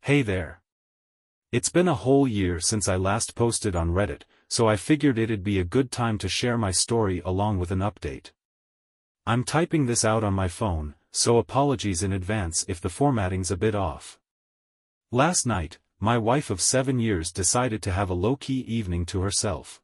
Hey there. It's been a whole year since I last posted on Reddit, so I figured it'd be a good time to share my story along with an update. I'm typing this out on my phone, so apologies in advance if the formatting's a bit off. Last night, my wife of 7 years decided to have a low-key evening to herself.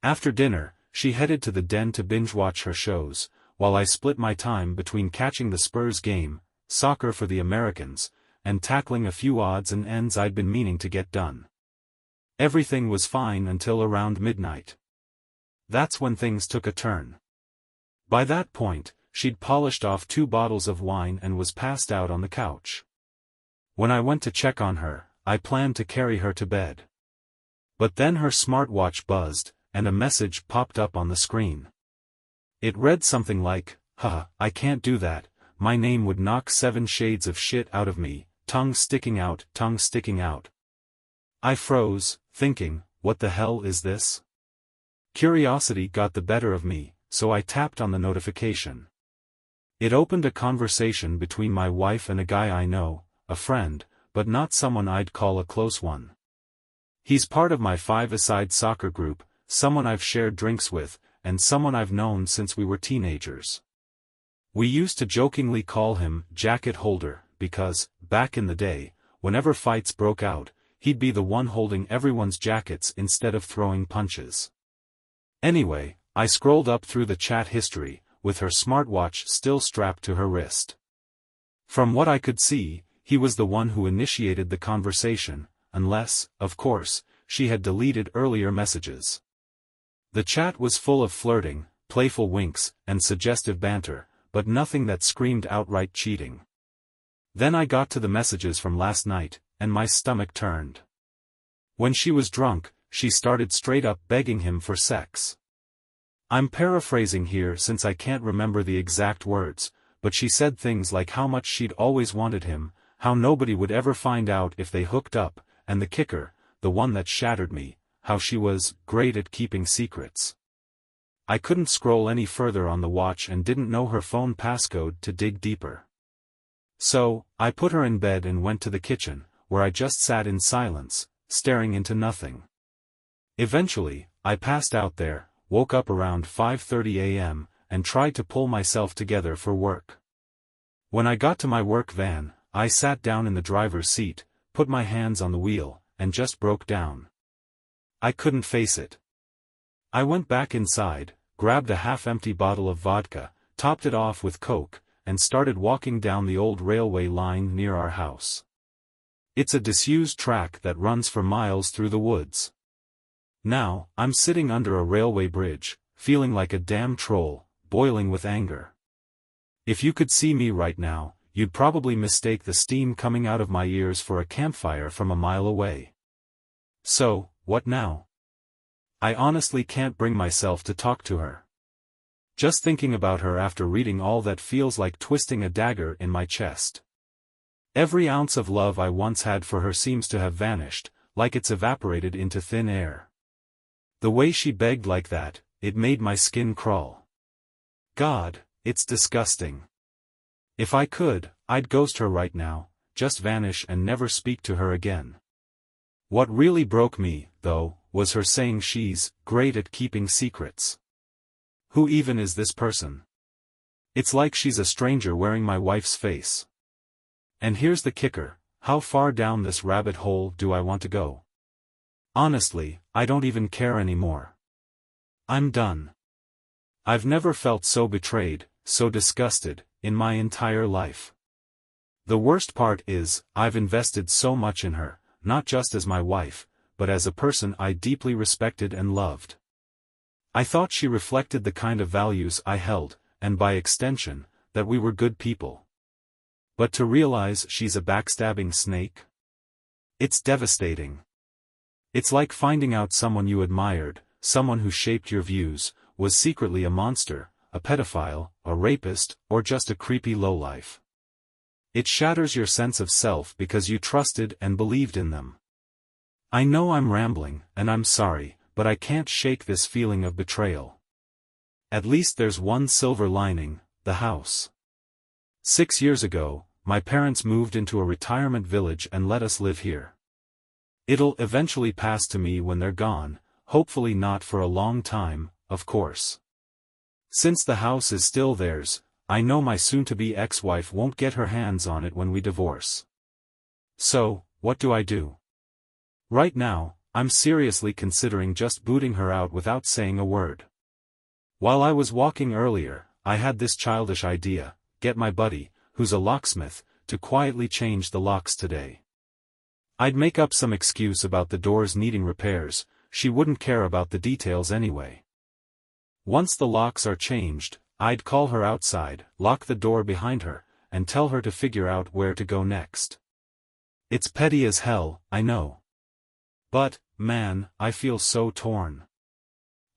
After dinner, she headed to the den to binge-watch her shows, while I split my time between catching the Spurs game, soccer for the Americans, and tackling a few odds and ends I'd been meaning to get done. Everything was fine until around midnight. That's when things took a turn. By that point, she'd polished off 2 bottles of wine and was passed out on the couch. When I went to check on her, I planned to carry her to bed. But then her smartwatch buzzed, and a message popped up on the screen. It read something like, "Haha, I can't do that, my name would knock 7 shades of shit out of me, tongue sticking out, tongue sticking out." I froze, thinking, what the hell is this? Curiosity got the better of me, so I tapped on the notification. It opened a conversation between my wife and a guy I know, a friend, but not someone I'd call a close one. He's part of my 5-a-side soccer group, someone I've shared drinks with, and someone I've known since we were teenagers. We used to jokingly call him Jacket Holder, because, back in the day, whenever fights broke out, he'd be the one holding everyone's jackets instead of throwing punches. Anyway, I scrolled up through the chat history, with her smartwatch still strapped to her wrist. From what I could see, he was the one who initiated the conversation, unless, of course, she had deleted earlier messages. The chat was full of flirting, playful winks, and suggestive banter, but nothing that screamed outright cheating. Then I got to the messages from last night, and my stomach turned. When she was drunk, she started straight up begging him for sex. I'm paraphrasing here since I can't remember the exact words, but she said things like how much she'd always wanted him, how nobody would ever find out if they hooked up, and the kicker, the one that shattered me, how she was great at keeping secrets. I couldn't scroll any further on the watch and didn't know her phone passcode to dig deeper. So, I put her in bed and went to the kitchen, where I just sat in silence, staring into nothing. Eventually, I passed out there, woke up around 5:30 a.m., and tried to pull myself together for work. When I got to my work van, I sat down in the driver's seat, put my hands on the wheel, and just broke down. I couldn't face it. I went back inside, grabbed a half-empty bottle of vodka, topped it off with Coke, and started walking down the old railway line near our house. It's a disused track that runs for miles through the woods. Now, I'm sitting under a railway bridge, feeling like a damn troll, boiling with anger. If you could see me right now, you'd probably mistake the steam coming out of my ears for a campfire from a mile away. So, what now? I honestly can't bring myself to talk to her. Just thinking about her after reading all that feels like twisting a dagger in my chest. Every ounce of love I once had for her seems to have vanished, like it's evaporated into thin air. The way she begged like that, it made my skin crawl. God, it's disgusting. If I could, I'd ghost her right now, just vanish and never speak to her again. What really broke me, though, was her saying she's great at keeping secrets. Who even is this person? It's like she's a stranger wearing my wife's face. And here's the kicker, how far down this rabbit hole do I want to go? Honestly, I don't even care anymore. I'm done. I've never felt so betrayed, so disgusted, in my entire life. The worst part is, I've invested so much in her, not just as my wife, but as a person I deeply respected and loved. I thought she reflected the kind of values I held, and by extension, that we were good people. But to realize she's a backstabbing snake? It's devastating. It's like finding out someone you admired, someone who shaped your views, was secretly a monster, a pedophile, a rapist, or just a creepy lowlife. It shatters your sense of self because you trusted and believed in them. I know I'm rambling, and I'm sorry, but I can't shake this feeling of betrayal. At least there's one silver lining, the house. 6 years ago, my parents moved into a retirement village and let us live here. It'll eventually pass to me when they're gone, hopefully not for a long time, of course. Since the house is still theirs, I know my soon-to-be ex-wife won't get her hands on it when we divorce. So, what do I do? Right now, I'm seriously considering just booting her out without saying a word. While I was walking earlier, I had this childish idea: get my buddy, who's a locksmith, to quietly change the locks today. I'd make up some excuse about the doors needing repairs, she wouldn't care about the details anyway. Once the locks are changed, I'd call her outside, lock the door behind her, and tell her to figure out where to go next. It's petty as hell, I know. But, man, I feel so torn.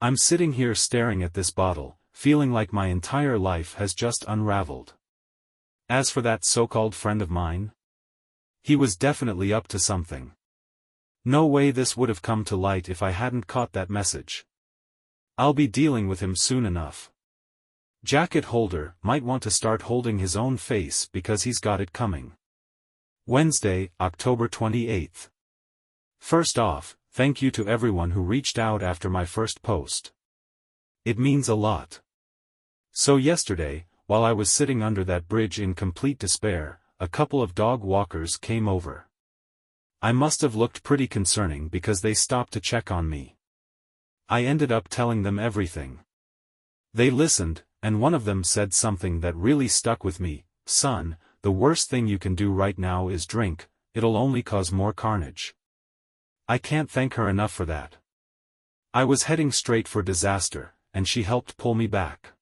I'm sitting here staring at this bottle, feeling like my entire life has just unraveled. As for that so-called friend of mine, he was definitely up to something. No way this would have come to light if I hadn't caught that message. I'll be dealing with him soon enough. Jacket holder might want to start holding his own face because he's got it coming. Wednesday, October 28th. First off, thank you to everyone who reached out after my first post. It means a lot. So yesterday, while I was sitting under that bridge in complete despair, a couple of dog walkers came over. I must have looked pretty concerning because they stopped to check on me. I ended up telling them everything. They listened, and one of them said something that really stuck with me: "Son, the worst thing you can do right now is drink, it'll only cause more carnage." I can't thank her enough for that. I was heading straight for disaster, and she helped pull me back.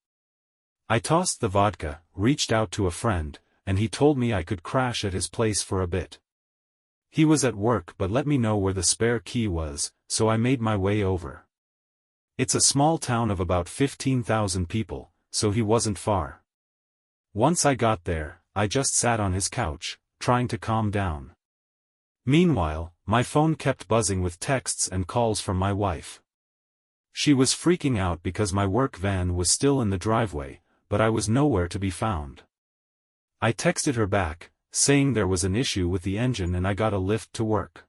I tossed the vodka, reached out to a friend, and he told me I could crash at his place for a bit. He was at work but let me know where the spare key was, so I made my way over. It's a small town of about 15,000 people, so he wasn't far. Once I got there, I just sat on his couch, trying to calm down. Meanwhile, my phone kept buzzing with texts and calls from my wife. She was freaking out because my work van was still in the driveway, but I was nowhere to be found. I texted her back, saying there was an issue with the engine and I got a lift to work.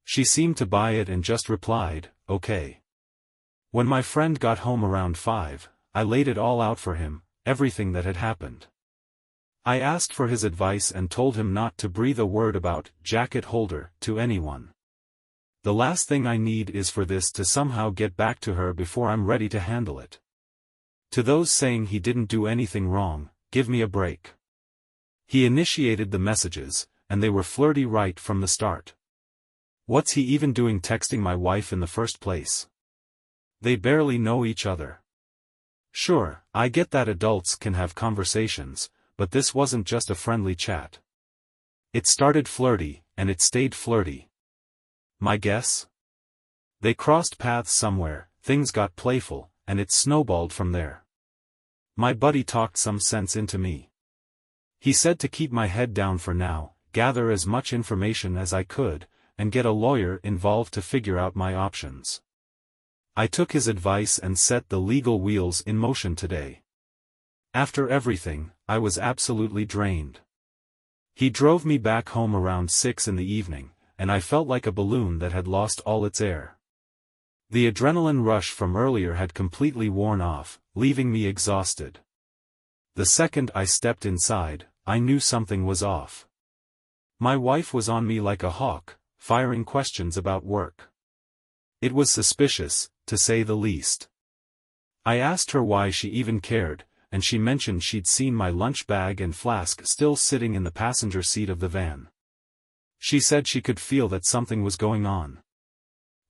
She seemed to buy it and just replied, "Okay." When my friend got home around 5, I laid it all out for him, everything that had happened. I asked for his advice and told him not to breathe a word about Jacket holder to anyone. The last thing I need is for this to somehow get back to her before I'm ready to handle it. To those saying he didn't do anything wrong, give me a break. He initiated the messages, and they were flirty right from the start. What's he even doing texting my wife in the first place? They barely know each other. Sure, I get that adults can have conversations, but this wasn't just a friendly chat. It started flirty, and it stayed flirty. My guess? They crossed paths somewhere, things got playful, and it snowballed from there. My buddy talked some sense into me. He said to keep my head down for now, gather as much information as I could, and get a lawyer involved to figure out my options. I took his advice and set the legal wheels in motion today. After everything, I was absolutely drained. He drove me back home around 6 in the evening, and I felt like a balloon that had lost all its air. The adrenaline rush from earlier had completely worn off, leaving me exhausted. The second I stepped inside, I knew something was off. My wife was on me like a hawk, firing questions about work. It was suspicious, to say the least. I asked her why she even cared, and she mentioned she'd seen my lunch bag and flask still sitting in the passenger seat of the van. She said she could feel that something was going on.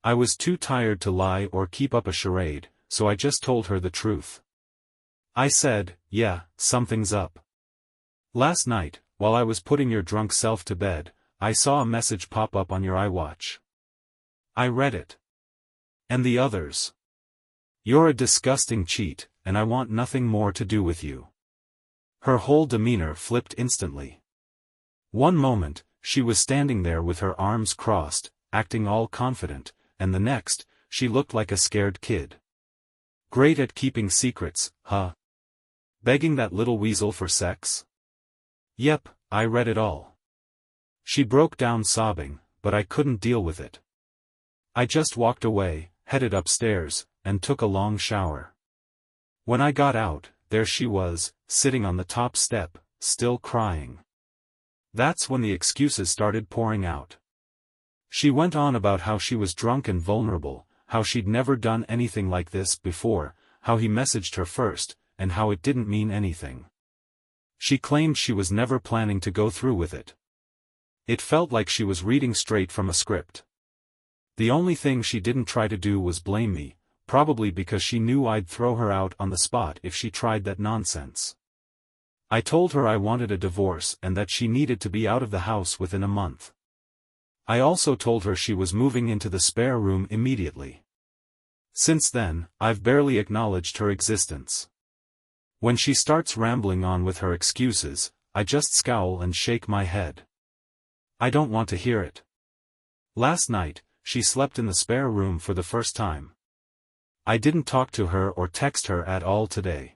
I was too tired to lie or keep up a charade, so I just told her the truth. I said, "Yeah, something's up. Last night, while I was putting your drunk self to bed, I saw a message pop up on your iWatch. I read it. And the others. You're a disgusting cheat, and I want nothing more to do with you." Her whole demeanor flipped instantly. One moment, she was standing there with her arms crossed, acting all confident, and the next, she looked like a scared kid. Great at keeping secrets, huh? Begging that little weasel for sex? Yep, I read it all. She broke down sobbing, but I couldn't deal with it. I just walked away, headed upstairs, and took a long shower. When I got out, there she was, sitting on the top step, still crying. That's when the excuses started pouring out. She went on about how she was drunk and vulnerable, how she'd never done anything like this before, how he messaged her first, and how it didn't mean anything. She claimed she was never planning to go through with it. It felt like she was reading straight from a script. The only thing she didn't try to do was blame me, probably because she knew I'd throw her out on the spot if she tried that nonsense. I told her I wanted a divorce and that she needed to be out of the house within a month. I also told her she was moving into the spare room immediately. Since then, I've barely acknowledged her existence. When she starts rambling on with her excuses, I just scowl and shake my head. I don't want to hear it. Last night, she slept in the spare room for the first time. I didn't talk to her or text her at all today.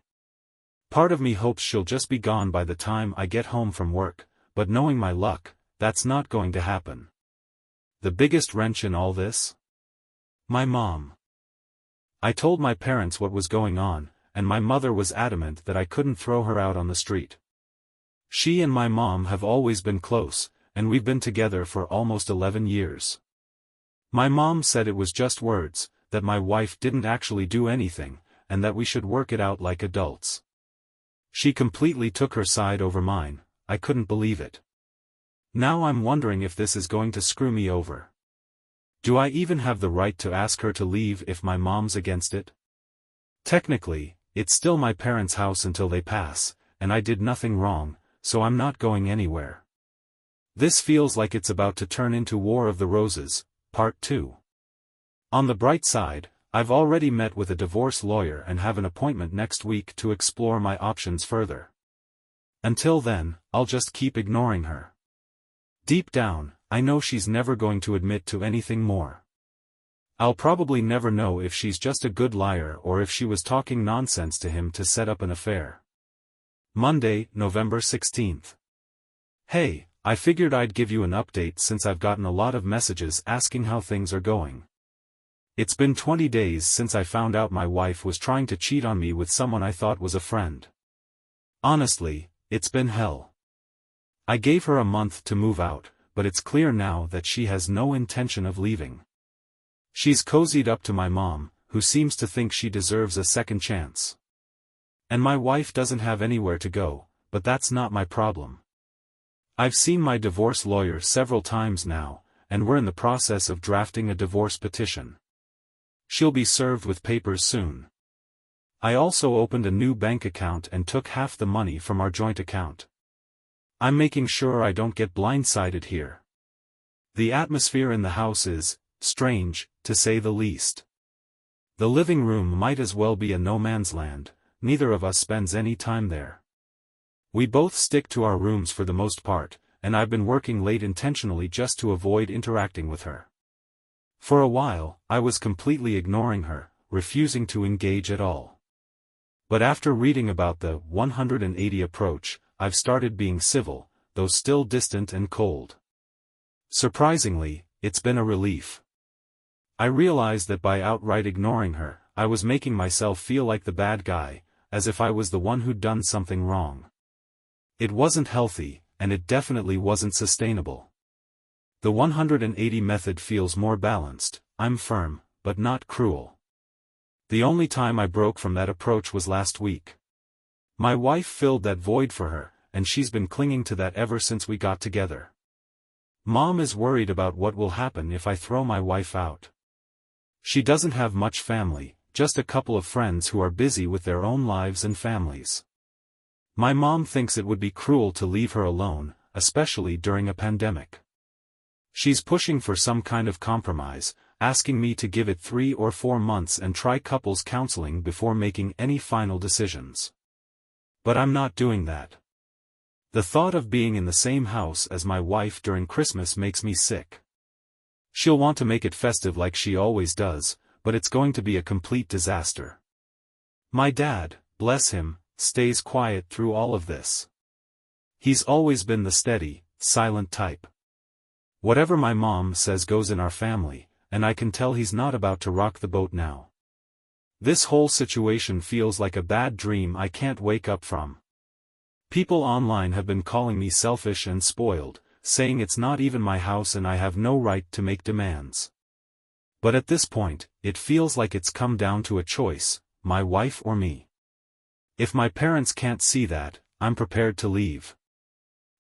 Part of me hopes she'll just be gone by the time I get home from work, but knowing my luck, that's not going to happen. The biggest wrench in all this? My mom. I told my parents what was going on, and my mother was adamant that I couldn't throw her out on the street. She and my mom have always been close, and we've been together for almost 11 years. My mom said it was just words, that my wife didn't actually do anything, and that we should work it out like adults. She completely took her side over mine. I couldn't believe it. Now I'm wondering if this is going to screw me over. Do I even have the right to ask her to leave if my mom's against it? Technically, it's still my parents' house until they pass, and I did nothing wrong, so I'm not going anywhere. This feels like it's about to turn into War of the Roses, Part 2. On the bright side, I've already met with a divorce lawyer and have an appointment next week to explore my options further. Until then, I'll just keep ignoring her. Deep down, I know she's never going to admit to anything more. I'll probably never know if she's just a good liar or if she was talking nonsense to him to set up an affair. Monday, November 16th. Hey, I figured I'd give you an update since I've gotten a lot of messages asking how things are going. It's been 20 days since I found out my wife was trying to cheat on me with someone I thought was a friend. Honestly, it's been hell. I gave her a month to move out, but it's clear now that she has no intention of leaving. She's cozied up to my mom, who seems to think she deserves a second chance. And my wife doesn't have anywhere to go, but that's not my problem. I've seen my divorce lawyer several times now, and we're in the process of drafting a divorce petition. She'll be served with papers soon. I also opened a new bank account and took half the money from our joint account. I'm making sure I don't get blindsided here. The atmosphere in the house is strange, to say the least. The living room might as well be a no man's land, neither of us spends any time there. We both stick to our rooms for the most part, and I've been working late intentionally just to avoid interacting with her. For a while, I was completely ignoring her, refusing to engage at all. But after reading about the 180 approach, I've started being civil, though still distant and cold. Surprisingly, it's been a relief. I realized that by outright ignoring her, I was making myself feel like the bad guy, as if I was the one who'd done something wrong. It wasn't healthy, and it definitely wasn't sustainable. The 180 method feels more balanced. I'm firm, but not cruel. The only time I broke from that approach was last week. My wife filled that void for her, and she's been clinging to that ever since we got together. Mom is worried about what will happen if I throw my wife out. She doesn't have much family, just a couple of friends who are busy with their own lives and families. My mom thinks it would be cruel to leave her alone, especially during a pandemic. She's pushing for some kind of compromise, asking me to give it 3 or 4 months and try couples counseling before making any final decisions. But I'm not doing that. The thought of being in the same house as my wife during Christmas makes me sick. She'll want to make it festive like she always does, but it's going to be a complete disaster. My dad, bless him, stays quiet through all of this. He's always been the steady, silent type. Whatever my mom says goes in our family, and I can tell he's not about to rock the boat now. This whole situation feels like a bad dream I can't wake up from. People online have been calling me selfish and spoiled, saying it's not even my house and I have no right to make demands. But at this point, it feels like it's come down to a choice, my wife or me. If my parents can't see that, I'm prepared to leave.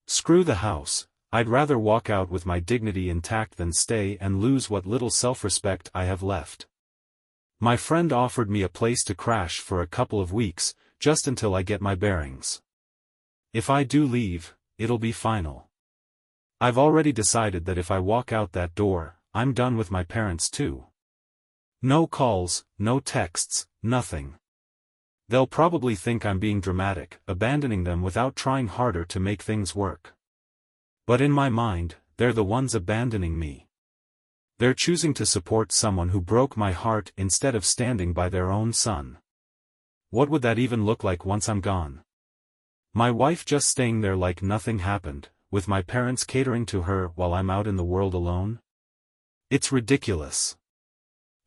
Screw the house, I'd rather walk out with my dignity intact than stay and lose what little self-respect I have left. My friend offered me a place to crash for a couple of weeks, just until I get my bearings. If I do leave, it'll be final. I've already decided that if I walk out that door, I'm done with my parents too. No calls, no texts, nothing. They'll probably think I'm being dramatic, abandoning them without trying harder to make things work. But in my mind, they're the ones abandoning me. They're choosing to support someone who broke my heart instead of standing by their own son. What would that even look like once I'm gone? My wife just staying there like nothing happened, with my parents catering to her while I'm out in the world alone? It's ridiculous.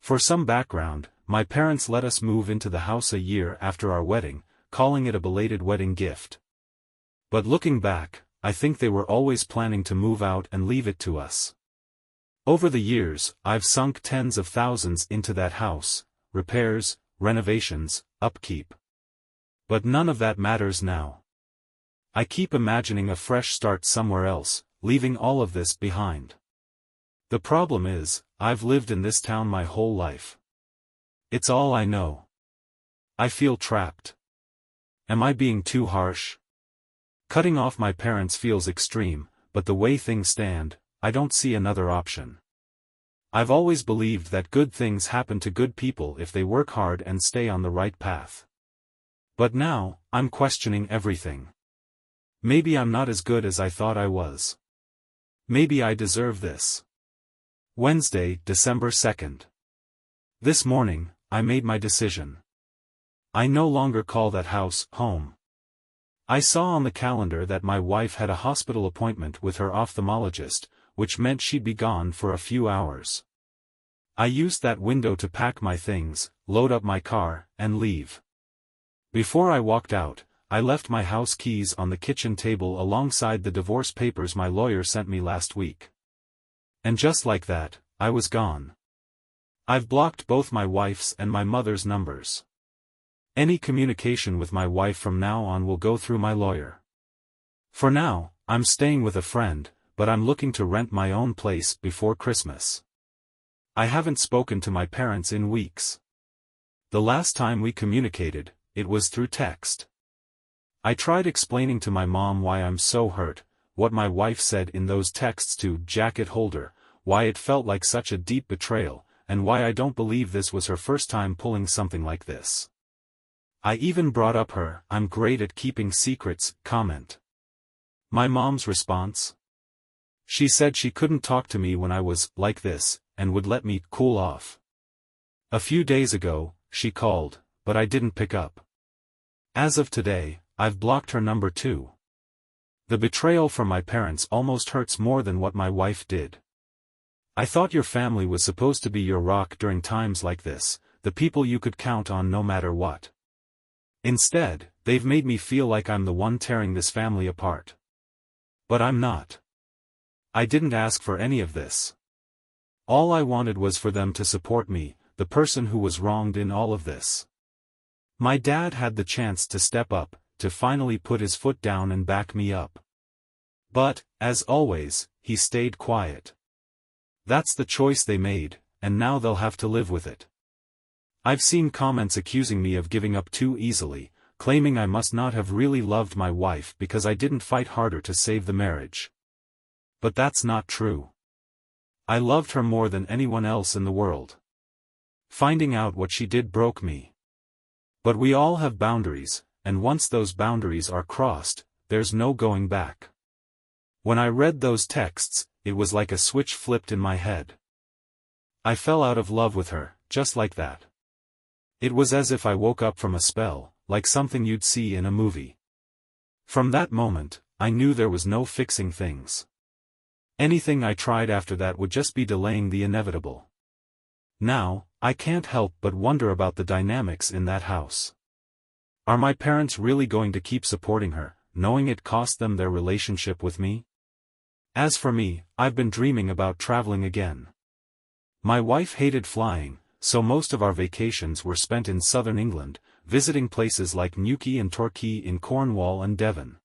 For some background, my parents let us move into the house a year after our wedding, calling it a belated wedding gift. But looking back, I think they were always planning to move out and leave it to us. Over the years, I've sunk tens of thousands into that house, repairs, renovations, upkeep. But none of that matters now. I keep imagining a fresh start somewhere else, leaving all of this behind. The problem is, I've lived in this town my whole life. It's all I know. I feel trapped. Am I being too harsh? Cutting off my parents feels extreme, but the way things stand, I don't see another option. I've always believed that good things happen to good people if they work hard and stay on the right path. But now, I'm questioning everything. Maybe I'm not as good as I thought I was. Maybe I deserve this. Wednesday, December 2nd. This morning, I made my decision. I no longer call that house home. I saw on the calendar that my wife had a hospital appointment with her ophthalmologist, which meant she'd be gone for a few hours. I used that window to pack my things, load up my car, and leave. Before I walked out, I left my house keys on the kitchen table alongside the divorce papers my lawyer sent me last week. And just like that, I was gone. I've blocked both my wife's and my mother's numbers. Any communication with my wife from now on will go through my lawyer. For now, I'm staying with a friend, but I'm looking to rent my own place before Christmas. I haven't spoken to my parents in weeks. The last time we communicated, it was through text. I tried explaining to my mom why I'm so hurt, what my wife said in those texts to jacket holder, why it felt like such a deep betrayal, and why I don't believe this was her first time pulling something like this. I even brought up her "I'm great at keeping secrets" comment. My mom's response? She said she couldn't talk to me when I was like this, and would let me cool off. A few days ago, she called, but I didn't pick up. As of today, I've blocked her number too. The betrayal from my parents almost hurts more than what my wife did. I thought your family was supposed to be your rock during times like this, the people you could count on no matter what. Instead, they've made me feel like I'm the one tearing this family apart. But I'm not. I didn't ask for any of this. All I wanted was for them to support me, the person who was wronged in all of this. My dad had the chance to step up, to finally put his foot down and back me up. But, as always, he stayed quiet. That's the choice they made, and now they'll have to live with it. I've seen comments accusing me of giving up too easily, claiming I must not have really loved my wife because I didn't fight harder to save the marriage. But that's not true. I loved her more than anyone else in the world. Finding out what she did broke me. But we all have boundaries, and once those boundaries are crossed, there's no going back. When I read those texts, it was like a switch flipped in my head. I fell out of love with her, just like that. It was as if I woke up from a spell, like something you'd see in a movie. From that moment, I knew there was no fixing things. Anything I tried after that would just be delaying the inevitable. Now, I can't help but wonder about the dynamics in that house. Are my parents really going to keep supporting her, knowing it cost them their relationship with me? As for me, I've been dreaming about traveling again. My wife hated flying, so most of our vacations were spent in southern England, visiting places like Newquay and Torquay in Cornwall and Devon.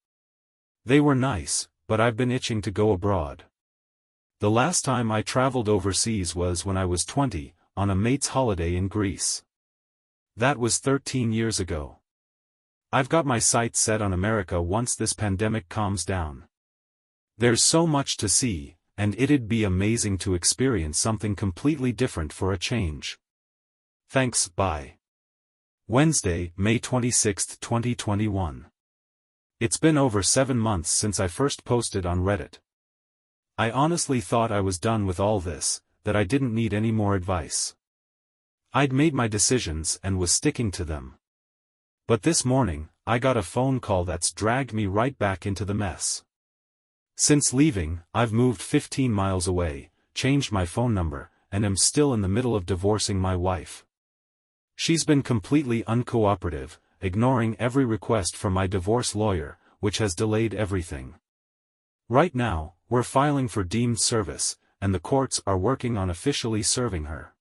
They were nice, but I've been itching to go abroad. The last time I traveled overseas was when I was 20, on a mate's holiday in Greece. That was 13 years ago. I've got my sights set on America once this pandemic calms down. There's so much to see, and it'd be amazing to experience something completely different for a change. Thanks, bye. Wednesday, May 26, 2021. It's been over 7 months since I first posted on Reddit. I honestly thought I was done with all this, that I didn't need any more advice. I'd made my decisions and was sticking to them. But this morning, I got a phone call that's dragged me right back into the mess. Since leaving, I've moved 15 miles away, changed my phone number, and am still in the middle of divorcing my wife. She's been completely uncooperative, ignoring every request from my divorce lawyer, which has delayed everything. Right now, we're filing for deemed service, and the courts are working on officially serving her.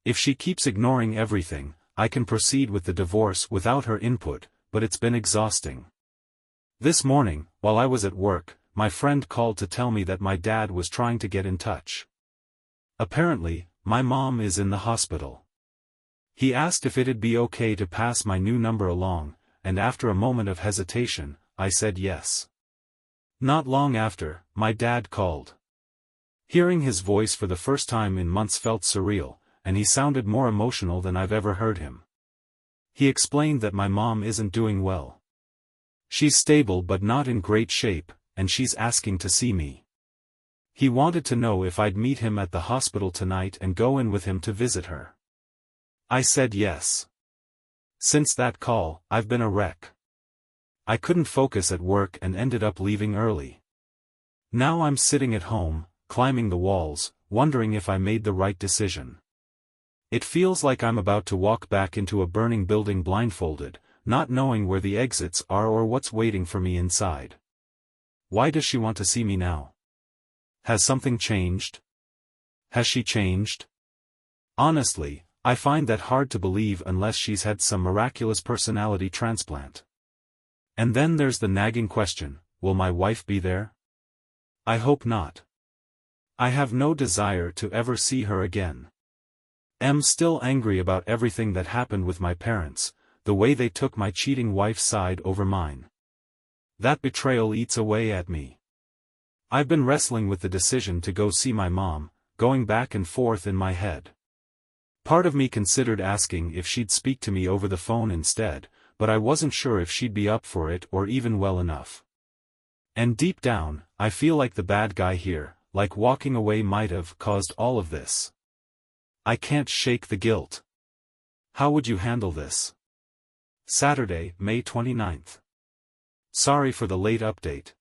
If she keeps ignoring everything, I can proceed with the divorce without her input, but it's been exhausting. This morning, while I was at work, my friend called to tell me that my dad was trying to get in touch. Apparently, my mom is in the hospital. He asked if it'd be okay to pass my new number along, and after a moment of hesitation, I said yes. Not long after, my dad called. Hearing his voice for the first time in months felt surreal, and he sounded more emotional than I've ever heard him. He explained that my mom isn't doing well. She's stable but not in great shape, and she's asking to see me. He wanted to know if I'd meet him at the hospital tonight and go in with him to visit her. I said yes. Since that call, I've been a wreck. I couldn't focus at work and ended up leaving early. Now I'm sitting at home, climbing the walls, wondering if I made the right decision. It feels like I'm about to walk back into a burning building blindfolded, not knowing where the exits are or what's waiting for me inside. Why does she want to see me now? Has something changed? Has she changed? Honestly, I find that hard to believe unless she's had some miraculous personality transplant. And then there's the nagging question, will my wife be there? I hope not. I have no desire to ever see her again. Am still angry about everything that happened with my parents, the way they took my cheating wife's side over mine. That betrayal eats away at me. I've been wrestling with the decision to go see my mom, going back and forth in my head. Part of me considered asking if she'd speak to me over the phone instead, but I wasn't sure if she'd be up for it or even well enough. And deep down, I feel like the bad guy here, like walking away might have caused all of this. I can't shake the guilt. How would you handle this? Saturday, May 29th. Sorry for the late update.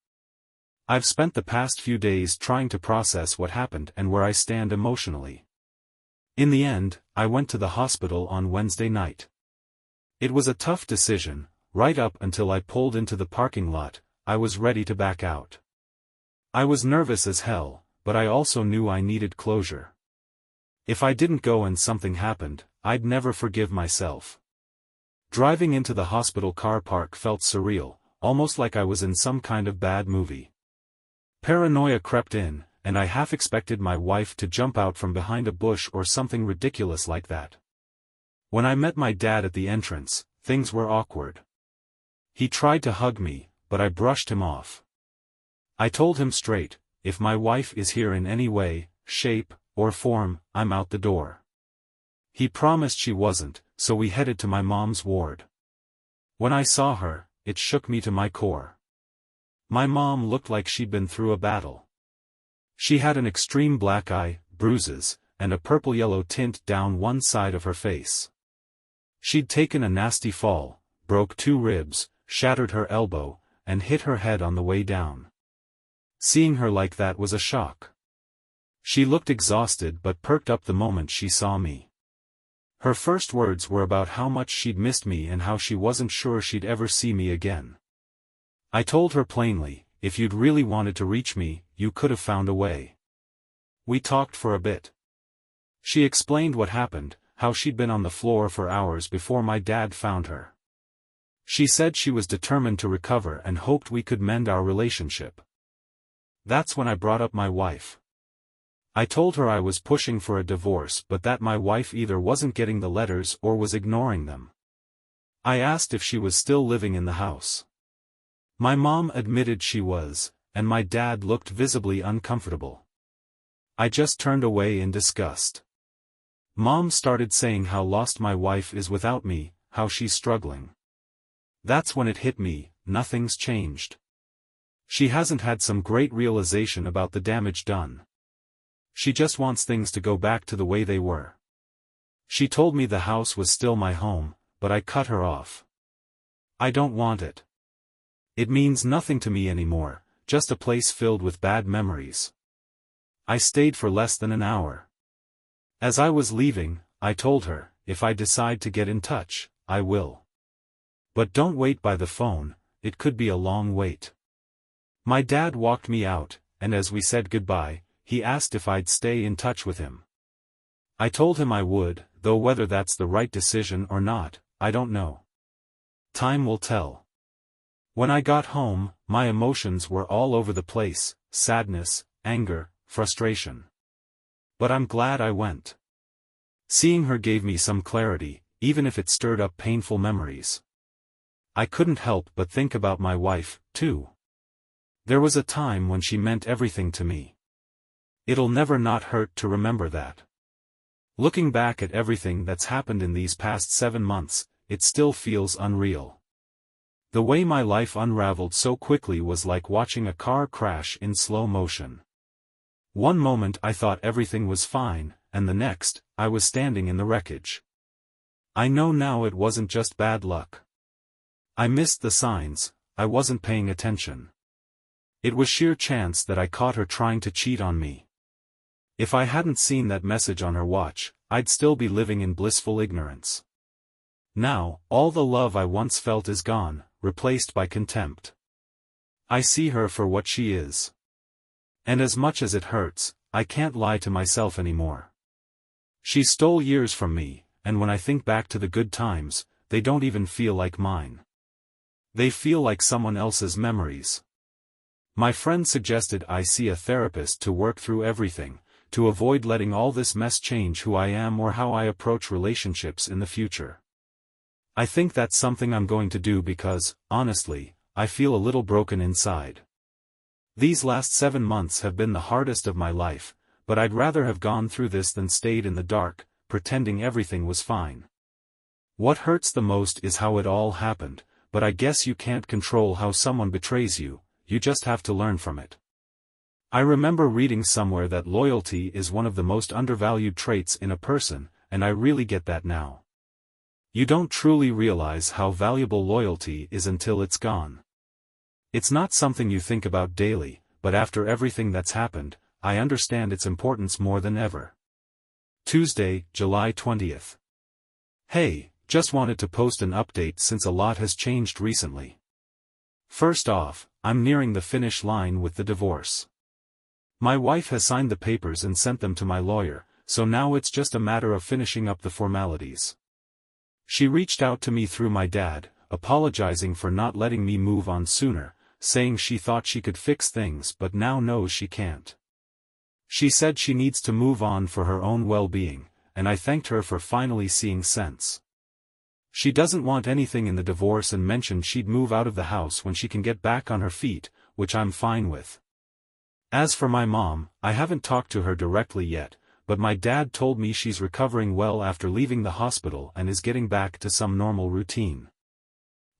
I've spent the past few days trying to process what happened and where I stand emotionally. In the end, I went to the hospital on Wednesday night. It was a tough decision. Right up until I pulled into the parking lot, I was ready to back out. I was nervous as hell, but I also knew I needed closure. If I didn't go and something happened, I'd never forgive myself. Driving into the hospital car park felt surreal, almost like I was in some kind of bad movie. Paranoia crept in, and I half expected my wife to jump out from behind a bush or something ridiculous like that. When I met my dad at the entrance, things were awkward. He tried to hug me, but I brushed him off. I told him straight, if my wife is here in any way, shape, or form, I'm out the door. He promised she wasn't, so we headed to my mom's ward. When I saw her, it shook me to my core. My mom looked like she'd been through a battle. She had an extreme black eye, bruises, and a purple-yellow tint down one side of her face. She'd taken a nasty fall, broke 2 ribs, shattered her elbow, and hit her head on the way down. Seeing her like that was a shock. She looked exhausted but perked up the moment she saw me. Her first words were about how much she'd missed me and how she wasn't sure she'd ever see me again. I told her plainly, if you'd really wanted to reach me, you could have found a way. We talked for a bit. She explained what happened, how she'd been on the floor for hours before my dad found her. She said she was determined to recover and hoped we could mend our relationship. That's when I brought up my wife. I told her I was pushing for a divorce but that my wife either wasn't getting the letters or was ignoring them. I asked if she was still living in the house. My mom admitted she was, and my dad looked visibly uncomfortable. I just turned away in disgust. Mom started saying how lost my wife is without me, how she's struggling. That's when it hit me, nothing's changed. She hasn't had some great realization about the damage done. She just wants things to go back to the way they were. She told me the house was still my home, but I cut her off. I don't want it. It means nothing to me anymore, just a place filled with bad memories. I stayed for less than an hour. As I was leaving, I told her, if I decide to get in touch, I will. But don't wait by the phone, it could be a long wait. My dad walked me out, and as we said goodbye, he asked if I'd stay in touch with him. I told him I would, though whether that's the right decision or not, I don't know. Time will tell. When I got home, my emotions were all over the place, sadness, anger, frustration. But I'm glad I went. Seeing her gave me some clarity, even if it stirred up painful memories. I couldn't help but think about my wife, too. There was a time when she meant everything to me. It'll never not hurt to remember that. Looking back at everything that's happened in these past 7 months, it still feels unreal. The way my life unraveled so quickly was like watching a car crash in slow motion. One moment I thought everything was fine, and the next, I was standing in the wreckage. I know now it wasn't just bad luck. I missed the signs, I wasn't paying attention. It was sheer chance that I caught her trying to cheat on me. If I hadn't seen that message on her watch, I'd still be living in blissful ignorance. Now, all the love I once felt is gone, replaced by contempt. I see her for what she is. And as much as it hurts, I can't lie to myself anymore. She stole years from me, and when I think back to the good times, they don't even feel like mine. They feel like someone else's memories. My friend suggested I see a therapist to work through everything, to avoid letting all this mess change who I am or how I approach relationships in the future. I think that's something I'm going to do because, honestly, I feel a little broken inside. These last 7 months have been the hardest of my life, but I'd rather have gone through this than stayed in the dark, pretending everything was fine. What hurts the most is how it all happened, but I guess you can't control how someone betrays you, you just have to learn from it. I remember reading somewhere that loyalty is one of the most undervalued traits in a person, and I really get that now. You don't truly realize how valuable loyalty is until it's gone. It's not something you think about daily, but after everything that's happened, I understand its importance more than ever. Tuesday, July 20th. Hey, just wanted to post an update since a lot has changed recently. First off, I'm nearing the finish line with the divorce. My wife has signed the papers and sent them to my lawyer, so now it's just a matter of finishing up the formalities. She reached out to me through my dad, apologizing for not letting me move on sooner, saying she thought she could fix things but now knows she can't. She said she needs to move on for her own well-being, and I thanked her for finally seeing sense. She doesn't want anything in the divorce and mentioned she'd move out of the house when she can get back on her feet, which I'm fine with. As for my mom, I haven't talked to her directly yet, but my dad told me she's recovering well after leaving the hospital and is getting back to some normal routine.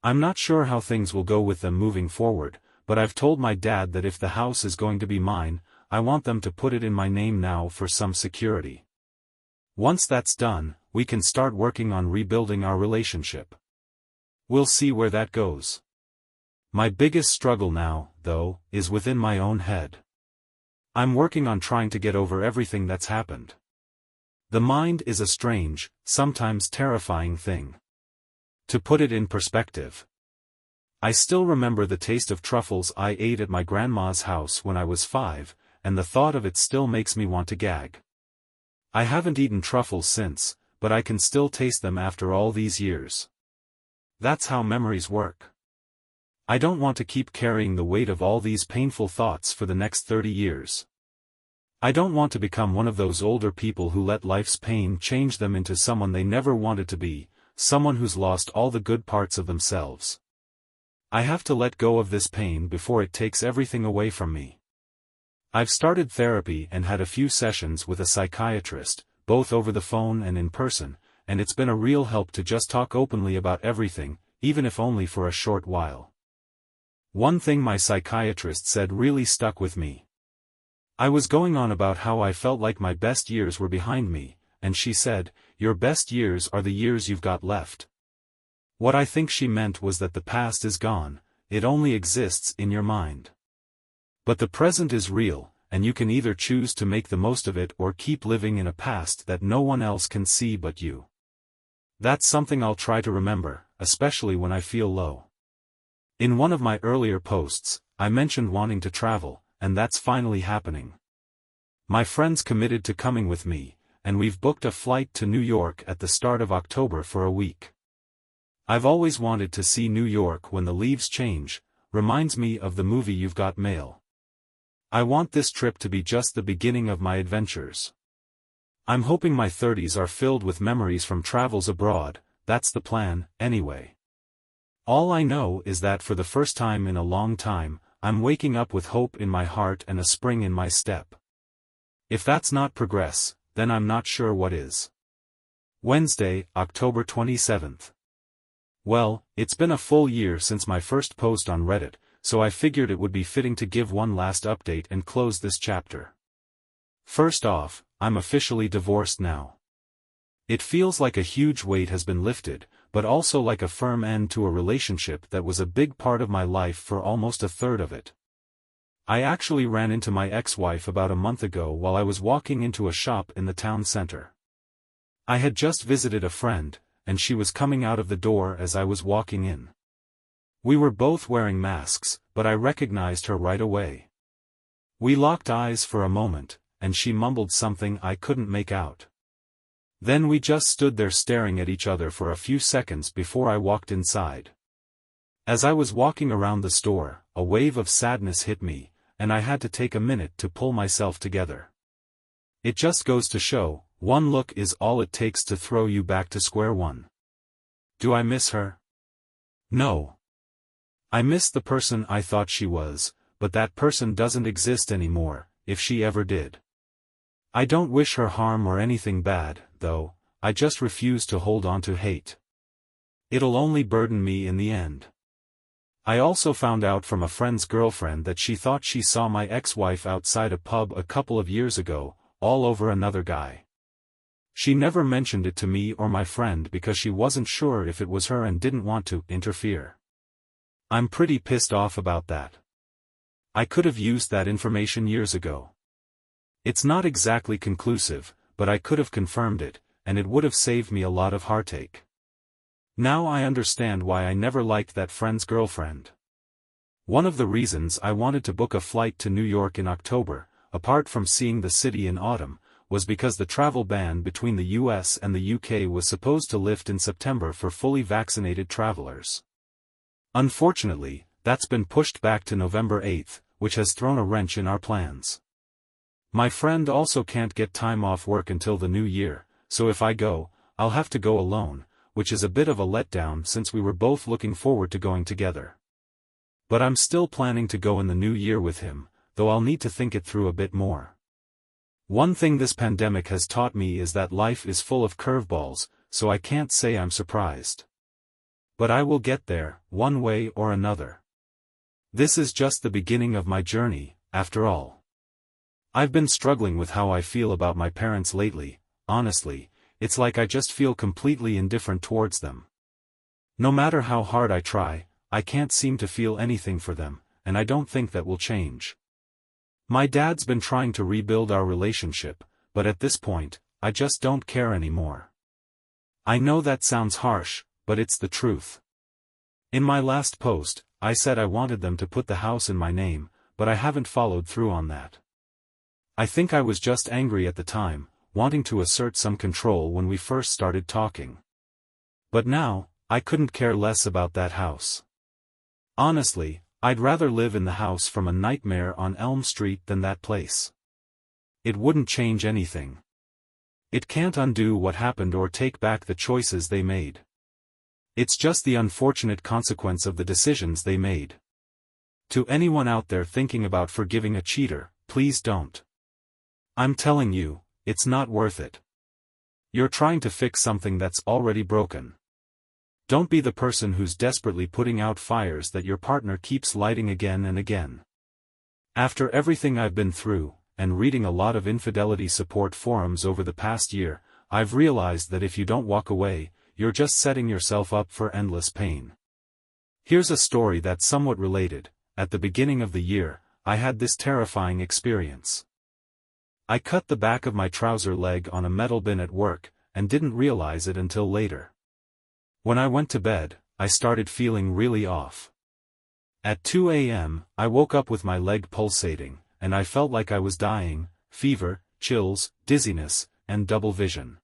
I'm not sure how things will go with them moving forward, but I've told my dad that if the house is going to be mine, I want them to put it in my name now for some security. Once that's done, we can start working on rebuilding our relationship. We'll see where that goes. My biggest struggle now, though, is within my own head. I'm working on trying to get over everything that's happened. The mind is a strange, sometimes terrifying thing. To put it in perspective, I still remember the taste of truffles I ate at my grandma's house when I was 5, and the thought of it still makes me want to gag. I haven't eaten truffles since, but I can still taste them after all these years. That's how memories work. I don't want to keep carrying the weight of all these painful thoughts for the next 30 years. I don't want to become one of those older people who let life's pain change them into someone they never wanted to be, someone who's lost all the good parts of themselves. I have to let go of this pain before it takes everything away from me. I've started therapy and had a few sessions with a psychiatrist, both over the phone and in person, and it's been a real help to just talk openly about everything, even if only for a short while. One thing my psychiatrist said really stuck with me. I was going on about how I felt like my best years were behind me, and she said, "Your best years are the years you've got left." What I think she meant was that the past is gone, it only exists in your mind. But the present is real, and you can either choose to make the most of it or keep living in a past that no one else can see but you. That's something I'll try to remember, especially when I feel low. In one of my earlier posts, I mentioned wanting to travel, and that's finally happening. My friend's committed to coming with me, and we've booked a flight to New York at the start of October for a week. I've always wanted to see New York when the leaves change, reminds me of the movie You've Got Mail. I want this trip to be just the beginning of my adventures. I'm hoping my 30s are filled with memories from travels abroad, that's the plan, anyway. All I know is that for the first time in a long time, I'm waking up with hope in my heart and a spring in my step. If that's not progress, then I'm not sure what is. Wednesday, October 27th. Well, it's been a full year since my first post on Reddit, so I figured it would be fitting to give one last update and close this chapter. First off, I'm officially divorced now. It feels like a huge weight has been lifted, but also like a firm end to a relationship that was a big part of my life for almost a third of it. I actually ran into my ex-wife about a month ago while I was walking into a shop in the town center. I had just visited a friend, and she was coming out of the door as I was walking in. We were both wearing masks, but I recognized her right away. We locked eyes for a moment, and she mumbled something I couldn't make out. Then we just stood there staring at each other for a few seconds before I walked inside. As I was walking around the store, a wave of sadness hit me, and I had to take a minute to pull myself together. It just goes to show, one look is all it takes to throw you back to square one. Do I miss her? No. I miss the person I thought she was, but that person doesn't exist anymore, if she ever did. I don't wish her harm or anything bad, though, I just refuse to hold on to hate. It'll only burden me in the end. I also found out from a friend's girlfriend that she thought she saw my ex-wife outside a pub a couple of years ago, all over another guy. She never mentioned it to me or my friend because she wasn't sure if it was her and didn't want to interfere. I'm pretty pissed off about that. I could have used that information years ago. It's not exactly conclusive, but I could have confirmed it, and it would have saved me a lot of heartache. Now I understand why I never liked that friend's girlfriend. One of the reasons I wanted to book a flight to New York in October, apart from seeing the city in autumn, was because the travel ban between the US and the UK was supposed to lift in September for fully vaccinated travelers. Unfortunately, that's been pushed back to November 8th, which has thrown a wrench in our plans. My friend also can't get time off work until the new year, so if I go, I'll have to go alone, which is a bit of a letdown since we were both looking forward to going together. But I'm still planning to go in the new year with him, though I'll need to think it through a bit more. One thing this pandemic has taught me is that life is full of curveballs, so I can't say I'm surprised. But I will get there, one way or another. This is just the beginning of my journey, after all. I've been struggling with how I feel about my parents lately. Honestly, it's like I just feel completely indifferent towards them. No matter how hard I try, I can't seem to feel anything for them, and I don't think that will change. My dad's been trying to rebuild our relationship, but at this point, I just don't care anymore. I know that sounds harsh, but it's the truth. In my last post, I said I wanted them to put the house in my name, but I haven't followed through on that. I think I was just angry at the time, wanting to assert some control when we first started talking. But now, I couldn't care less about that house. Honestly, I'd rather live in the house from A Nightmare on Elm Street than that place. It wouldn't change anything. It can't undo what happened or take back the choices they made. It's just the unfortunate consequence of the decisions they made. To anyone out there thinking about forgiving a cheater, please don't. I'm telling you, it's not worth it. You're trying to fix something that's already broken. Don't be the person who's desperately putting out fires that your partner keeps lighting again and again. After everything I've been through, and reading a lot of infidelity support forums over the past year, I've realized that if you don't walk away, you're just setting yourself up for endless pain. Here's a story that's somewhat related. At the beginning of the year, I had this terrifying experience. I cut the back of my trouser leg on a metal bin at work, and didn't realize it until later. When I went to bed, I started feeling really off. At 2 a.m., I woke up with my leg pulsating, and I felt like I was dying, fever, chills, dizziness, and double vision.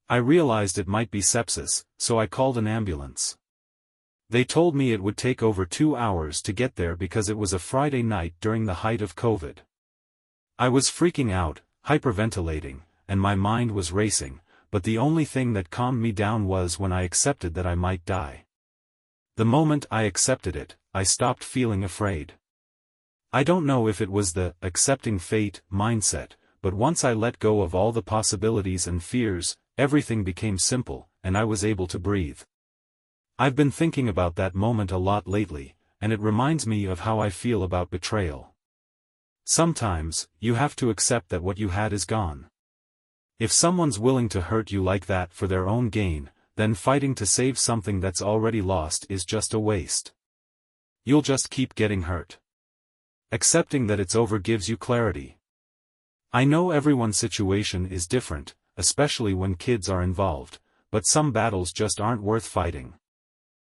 I realized it might be sepsis, so I called an ambulance. They told me it would take over 2 hours to get there because it was a Friday night during the height of COVID. I was freaking out, hyperventilating, and my mind was racing, but the only thing that calmed me down was when I accepted that I might die. The moment I accepted it, I stopped feeling afraid. I don't know if it was the accepting fate mindset, but once I let go of all the possibilities and fears, everything became simple, and I was able to breathe. I've been thinking about that moment a lot lately, and it reminds me of how I feel about betrayal. Sometimes, you have to accept that what you had is gone. If someone's willing to hurt you like that for their own gain, then fighting to save something that's already lost is just a waste. You'll just keep getting hurt. Accepting that it's over gives you clarity. I know everyone's situation is different, especially when kids are involved, but some battles just aren't worth fighting.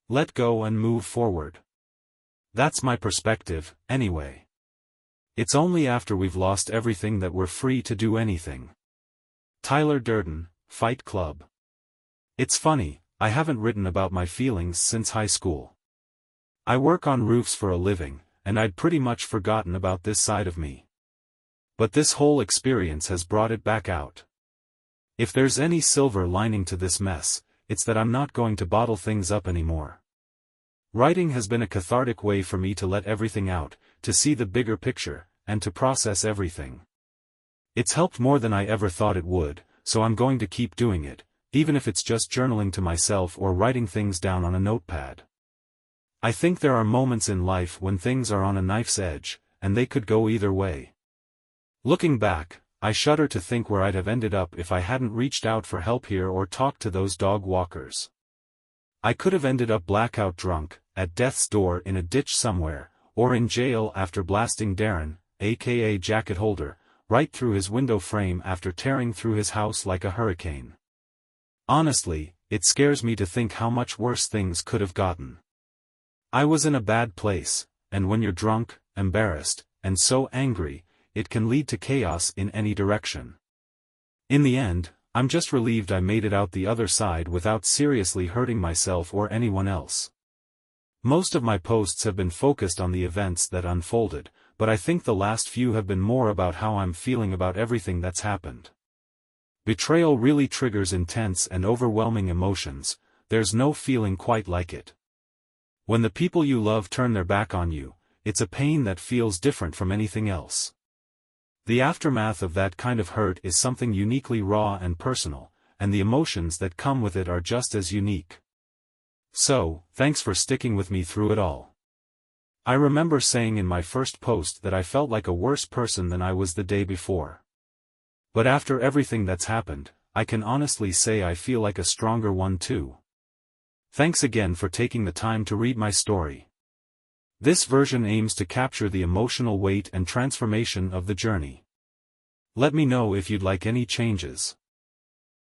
Let go and move forward. That's my perspective, anyway. It's only after we've lost everything that we're free to do anything. Tyler Durden, Fight Club. It's funny, I haven't written about my feelings since high school. I work on roofs for a living, and I'd pretty much forgotten about this side of me. But this whole experience has brought it back out. If there's any silver lining to this mess, it's that I'm not going to bottle things up anymore. Writing has been a cathartic way for me to let everything out, to see the bigger picture, and to process everything. It's helped more than I ever thought it would, so I'm going to keep doing it, even if it's just journaling to myself or writing things down on a notepad. I think there are moments in life when things are on a knife's edge, and they could go either way. Looking back, I shudder to think where I'd have ended up if I hadn't reached out for help here or talked to those dog walkers. I could have ended up blackout drunk, at death's door in a ditch somewhere, or in jail after blasting Darren, aka Jacket Holder, right through his window frame after tearing through his house like a hurricane. Honestly, it scares me to think how much worse things could have gotten. I was in a bad place, and when you're drunk, embarrassed, and so angry, it can lead to chaos in any direction. In the end, I'm just relieved I made it out the other side without seriously hurting myself or anyone else. Most of my posts have been focused on the events that unfolded, but I think the last few have been more about how I'm feeling about everything that's happened. Betrayal really triggers intense and overwhelming emotions, there's no feeling quite like it. When the people you love turn their back on you, it's a pain that feels different from anything else. The aftermath of that kind of hurt is something uniquely raw and personal, and the emotions that come with it are just as unique. So, thanks for sticking with me through it all. I remember saying in my first post that I felt like a worse person than I was the day before. But after everything that's happened, I can honestly say I feel like a stronger one too. Thanks again for taking the time to read my story. This version aims to capture the emotional weight and transformation of the journey. Let me know if you'd like any changes.